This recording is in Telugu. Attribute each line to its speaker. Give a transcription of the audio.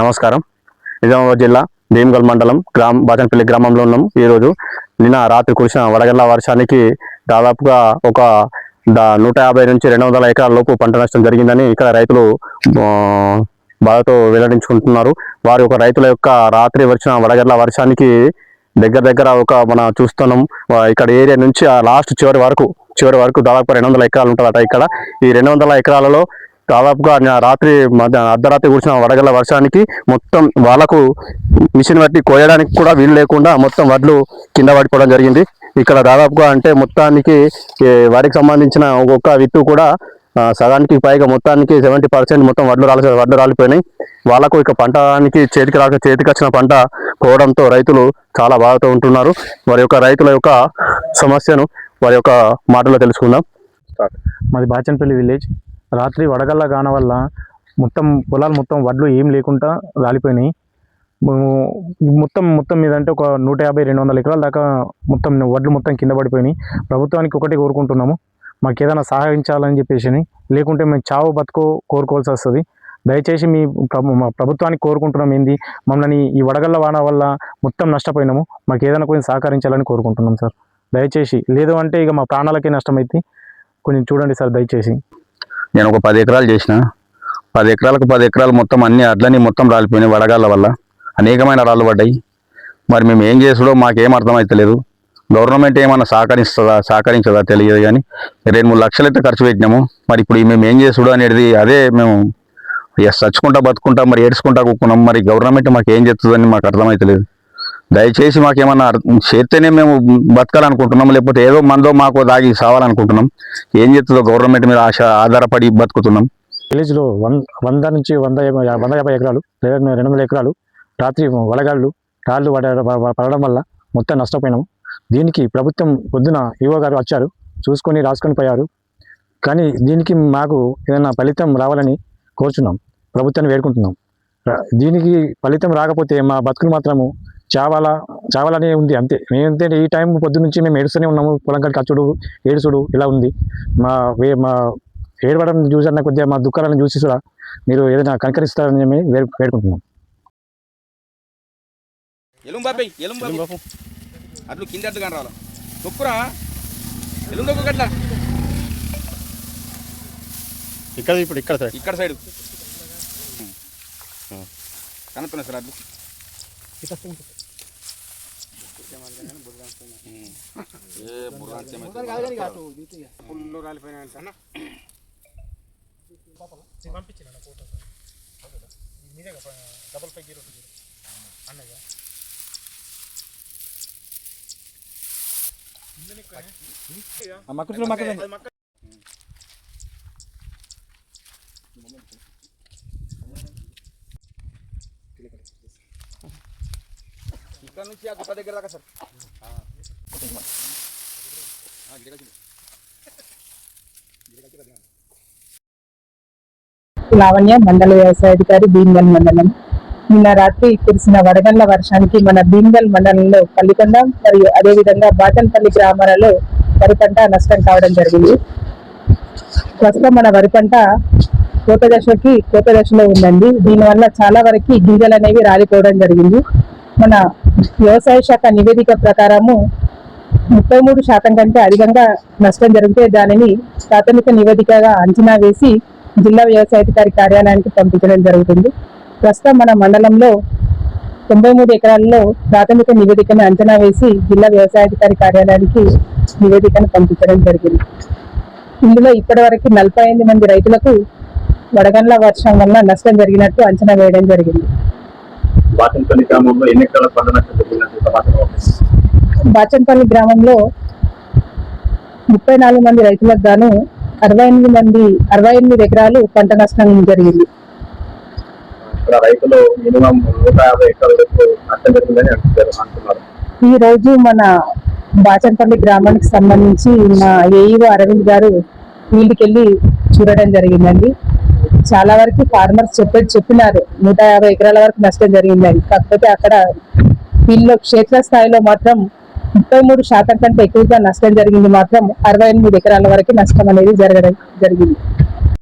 Speaker 1: నమస్కారం. నిజామాబాద్ జిల్లా భీమ్గల్ మండలం బాచన్పల్లి గ్రామంలో ఉన్నాం. ఈరోజు నిన్న రాత్రి కురిసిన వడగళ్ల వర్షానికి దాదాపుగా ఒక 150 నుంచి 200 ఎకరాల లోపు పంట నష్టం జరిగిందని ఇక్కడ రైతులు బాధతో వెల్లడించుకుంటున్నారు. వారి ఒక రైతుల యొక్క రాత్రి వచ్చిన వడగళ్ల వర్షానికి దగ్గర ఒక మనం చూస్తున్నాం. ఇక్కడ ఏరియా నుంచి లాస్ట్ చివరి వరకు దాదాపు 200 ఎకరాలు ఉంటుందట. ఇక్కడ ఈ 200 ఎకరాలలో దాదాపుగా రాత్రి అర్ధరాత్రి కూర్చున్న వడగళ్ల వర్షానికి మొత్తం వాళ్ళకు మిషన్ బట్టి కోయడానికి కూడా వీలు లేకుండా మొత్తం వడ్లు కింద పడిపోవడం జరిగింది. ఇక్కడ దాదాపుగా అంటే మొత్తానికి వరికి సంబంధించిన ఒక్కొక్క విత్తు కూడా సగానికి పైగా మొత్తానికి 70% మొత్తం వడ్లు రాలిపోయినాయి. వాళ్ళకు ఇక పంటకి చేతికి వచ్చిన పంట పోవడంతో రైతులు చాలా బాధతో ఉంటున్నారు. వారి యొక్క రైతుల యొక్క సమస్యను వారి యొక్క మాటలో తెలుసుకుందాం.
Speaker 2: మాది బాచన్పల్లి విలేజ్. రాత్రి వడగళ్ళ గాన వల్ల పొలాలు మొత్తం వడ్లు ఏం లేకుండా రాలిపోయినాయి. మొత్తం మీద అంటే ఒక 150-200 ఎకరాల దాకా వడ్లు మొత్తం కింద పడిపోయినాయి. ప్రభుత్వానికి ఒకటి కోరుకుంటున్నాము, మాకు ఏదైనా సహాయించాలని చెప్పేసి, లేకుంటే మేము చావు బతుకో కోరుకోవాల్సి వస్తుంది. దయచేసి మా ప్రభుత్వానికి కోరుకుంటున్నాం ఏంది, మమ్మల్ని ఈ వడగళ్ళ వాన వల్ల మొత్తం నష్టపోయినాము, మాకు ఏదైనా కొంచెం సహకరించాలని కోరుకుంటున్నాం సార్. దయచేసి, లేదు అంటే ఇక మా ప్రాణాలకే నష్టమైతే కొంచెం చూడండి సార్ దయచేసి.
Speaker 1: నేను ఒక 10 ఎకరాలు చేసిన, 10 ఎకరాలకు 10 ఎకరాలు మొత్తం అన్ని అడ్లని మొత్తం రాలిపోయినాయి. వడగాళ్ళ వల్ల అనేకమైన రాళ్ళు పడ్డాయి. మరి మేము ఏం చేసుడో మాకేం అర్థమవుతలేదు. గవర్నమెంట్ ఏమన్నా సహకరించదా తెలియదు. కానీ 2-3 లక్షలు అయితే ఖర్చు పెట్టినాము. మరి ఇప్పుడు మేము ఏం చేసుడు అనేది అదే మేము చచ్చుకుంటా బతుకుంటా మరి ఏడ్చుకుంటా కూకున్నాం. మరి గవర్నమెంట్ మాకు ఏం చేస్తుందని మాకు అర్థమవుతలేదు. దయచేసి మాకేమన్నా చేస్తేనే మేము బతకాలనుకుంటున్నాం, లేకపోతే ఏదో మందో మాకు దాగి సావాలనుకుంటున్నాం. ఏం చేస్తుందో గవర్నమెంట్ మీద ఆధారపడి బతుకుతున్నాం.
Speaker 2: విలేజ్లో 100 నుంచి 150 ఎకరాలు లేదా 200 ఎకరాలు రాత్రి వడగాళ్ళు రాళ్ళు పడడం వల్ల మొత్తం నష్టపోయినాము. దీనికి ప్రభుత్వం పొద్దున ఈవో గారు వచ్చారు, చూసుకొని రాసుకొని పోయారు. కానీ దీనికి మాకు ఏదైనా ఫలితం రావాలని కోరుచున్నాం, ప్రభుత్వాన్ని వేడుకుంటున్నాం. దీనికి ఫలితం రాకపోతే మా బతుకులు మాత్రము చావాలనే ఉంది అంతే. మేమంతే ఈ టైం పొద్దు నుంచి మేము ఏడుస్తూనే ఉన్నాము. పొలం కాడికి అచ్చుడు ఏడుచుడు ఇలా ఉంది. మా ఏడవడం చూసన్న కొద్దిగా మా దుఃఖాలను చూసి కూడా మీరు ఏదైనా కనకరిస్తారని మేము వేడుకుంటున్నాం.
Speaker 3: అట్లు కింద కానీ రావాలి తొక్కురా ఎలుందొక్కు గట్ల ఇక్కడ సైడ్ కనుక్కున్నా సార్ అట్లు ఫుల్ రాలిపోయినా ఇక్కడ నుంచి ఆ గుట్ట దగ్గర దాకా సార్
Speaker 4: లావణ్య, మండల వ్యవసాయాధికారి, భీమ్గల్ మండలం. నిన్న రాత్రి కురిసిన వడగళ్ల వర్షానికి మన భీమ్గల్ మండలంలో పల్లికొండ మరియు అదేవిధంగా బాచన్పల్లి గ్రామాలలో వరి పంట నష్టం కావడం జరిగింది. ప్రస్తుతం మన వరి పంట కోత దశలో ఉందండి. దీనివల్ల చాలా వరకు గింజలు అనేవి రాలిపోవడం జరిగింది. మన వ్యవసాయ శాఖ నివేదిక ప్రకారము 33% కంటే అధికంగా నష్టం జరిగితే దానిని ప్రాథమిక నివేదికగా అంచనా వేసి జిల్లా వ్యవసాయాధికారి కార్యాలయానికి పంపించడం జరుగుతుంది. ప్రస్తుతం మన మండలంలో 93 ఎకరాల్లో ప్రాథమిక నివేదికను అంచనా వేసి జిల్లా వ్యవసాయాధికారి కార్యాలయానికి నివేదికను పంపించడం జరిగింది. ఇందులో ఇప్పటి వరకు 48 మంది రైతులకు వడగళ్ల వర్షం వల్ల నష్టం జరిగినట్టు అంచనా వేయడం జరిగింది. బాచన్పల్లి గ్రామంలో 34 మంది రైతులకు గాను 68 ఎకరాలు పంట నష్టం జరిగింది. ఈ రోజు మన బాచన్పల్లి గ్రామానికి సంబంధించి మా ఏఈఓ అరవింద్ గారు ఫీల్డ్కి వెళ్ళి చూడడం జరిగిందండి. చాలా వరకు ఫార్మర్స్ చెప్పినారు 150 ఎకరాల వరకు నష్టం జరిగిందని. కాకపోతే అక్కడ ఫీల్డ్లో క్షేత్రస్థాయిలో మాత్రం 33% కంటే ఎక్కువగా నష్టం జరిగింది. మాత్రం 68 ఎకరాల వరకు నష్టం అనేది జరగడం జరిగింది.